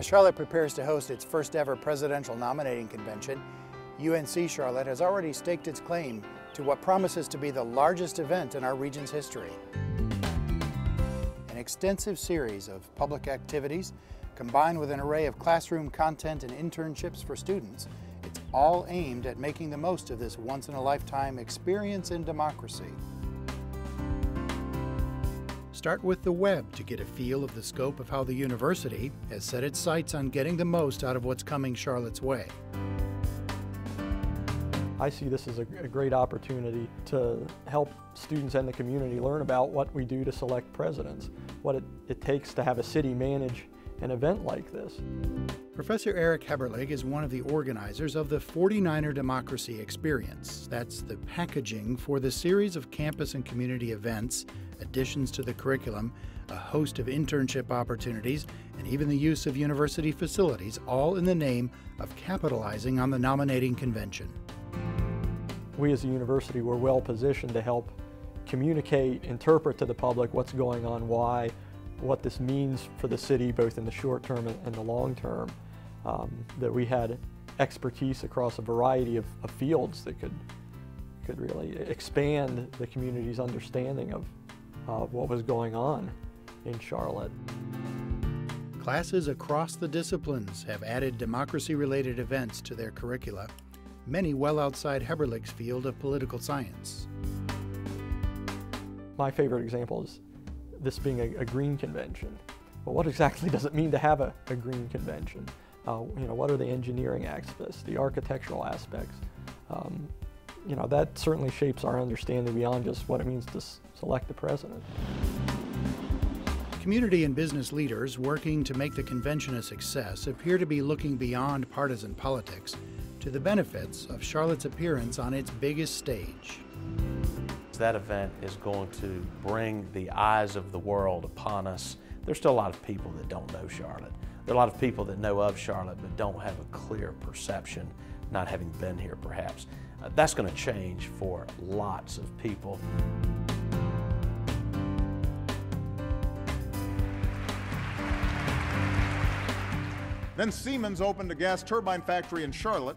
As Charlotte prepares to host its first ever presidential nominating convention, UNC Charlotte has already staked its claim to what promises to be the largest event in our region's history. An extensive series of public activities combined with an array of classroom content and internships for students, it's all aimed at making the most of this once-in-a-lifetime experience in democracy. Start with the web to get a feel of the scope of how the university has set its sights on getting the most out of what's coming Charlotte's way. I see this as a great opportunity to help students and the community learn about what we do to select presidents, what it takes to have a city manage an event like this. Professor Eric Heberlig is one of the organizers of the 49er Democracy Experience. That's the packaging for the series of campus and community events, additions to the curriculum, a host of internship opportunities, and even the use of university facilities, all in the name of capitalizing on the nominating convention. We as a university were well positioned to help communicate, interpret to the public what's going on, why, what this means for the city, both in the short term and the long term. That we had expertise across a variety of fields that could really expand the community's understanding of what was going on in Charlotte. Classes across the disciplines have added democracy-related events to their curricula, many well outside Heberlig's field of political science. My favorite example is this being a green convention. Well, what exactly does it mean to have a green convention? What are the engineering aspects, the architectural aspects? That certainly shapes our understanding beyond just what it means to select the president. Community and business leaders working to make the convention a success appear to be looking beyond partisan politics to the benefits of Charlotte's appearance on its biggest stage. That event is going to bring the eyes of the world upon us. There's still a lot of people that don't know Charlotte. There are a lot of people that know of Charlotte but don't have a clear perception, not having been here perhaps. That's going to change for lots of people. Then Siemens opened a gas turbine factory in Charlotte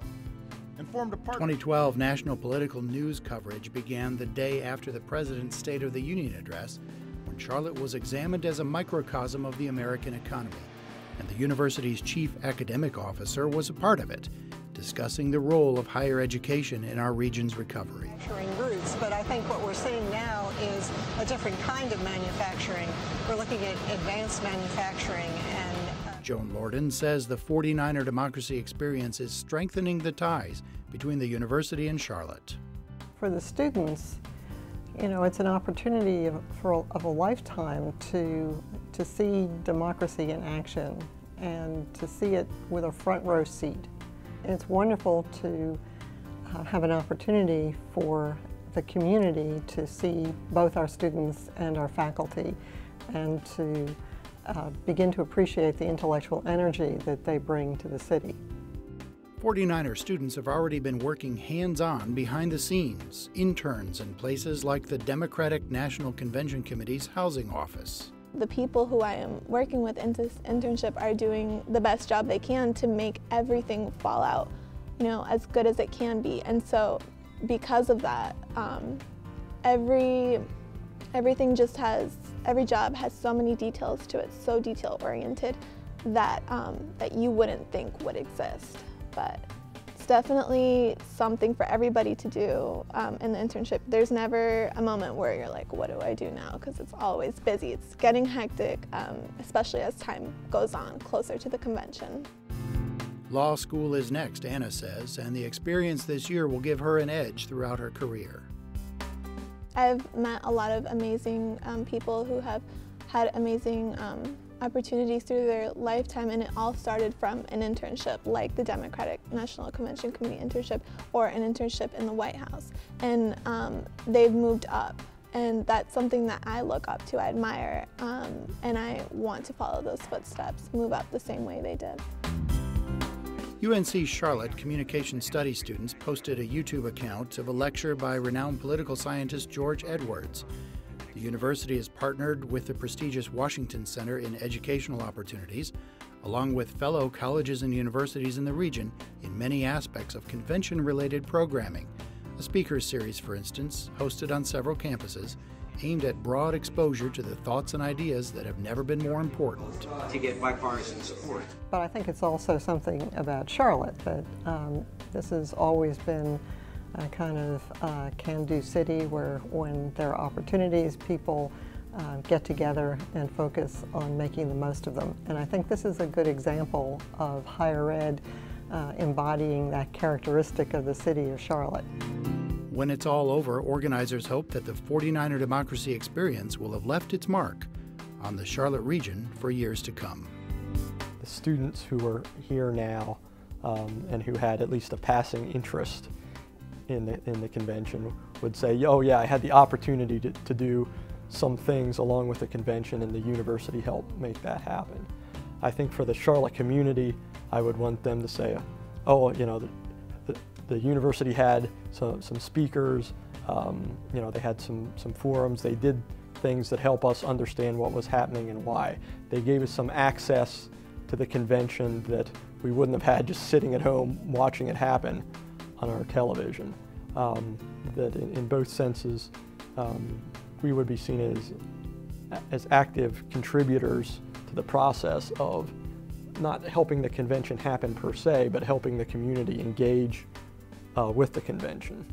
and formed a partnership. 2012 national political news coverage began the day after the President's State of the Union address, when Charlotte was examined as a microcosm of the American economy, and the university's chief academic officer was a part of it, discussing the role of higher education in our region's recovery. Manufacturing roots, but I think what we're seeing now is a different kind of manufacturing. We're looking at advanced manufacturing and Joan Lorden says the 49er Democracy Experience is strengthening the ties between the university and Charlotte. For the students, it's an opportunity of a lifetime to see democracy in action and to see it with a front row seat. It's wonderful to have an opportunity for the community to see both our students and our faculty and to begin to appreciate the intellectual energy that they bring to the city. 49er students have already been working hands-on behind the scenes, interns in places like the Democratic National Convention Committee's housing office. The people who I am working with in this internship are doing the best job they can to make everything fall out, as good as it can be. And so because of that, every job has so many details to it, so detail-oriented that you wouldn't think would exist. But it's definitely something for everybody to do in the internship. There's never a moment where you're like, what do I do now? Because it's always busy. It's getting hectic, especially as time goes on closer to the convention. Law school is next, Anna says, and the experience this year will give her an edge throughout her career. I've met a lot of amazing people who have had amazing opportunities through their lifetime, and it all started from an internship like the Democratic National Convention Committee internship or an internship in the White House. And they've moved up, and that's something that I look up to, I admire, and I want to follow those footsteps, move up the same way they did. UNC Charlotte Communication Studies students posted a YouTube account of a lecture by renowned political scientist George Edwards. The university has partnered with the prestigious Washington Center in Educational Opportunities, along with fellow colleges and universities in the region in many aspects of convention-related programming. A speakers series, for instance, hosted on several campuses, aimed at broad exposure to the thoughts and ideas that have never been more important. To get bipartisan support. But I think it's also something about Charlotte that this has always been a kind of can-do city where when there are opportunities, people get together and focus on making the most of them. And I think this is a good example of higher ed embodying that characteristic of the city of Charlotte. When it's all over, organizers hope that the 49er democracy experience will have left its mark on the Charlotte region for years to come. The students who are here now and who had at least a passing interest in the convention would say, oh yeah, I had the opportunity to do some things along with the convention, and the university helped make that happen. I think for the Charlotte community, I would want them to say, oh, you know, the university had some speakers, you know, they had some forums, they did things that help us understand what was happening and why. They gave us some access to the convention that we wouldn't have had just sitting at home watching it happen on our television. That in both senses, we would be seen as active contributors to the process of not helping the convention happen per se, but helping the community engage with the convention.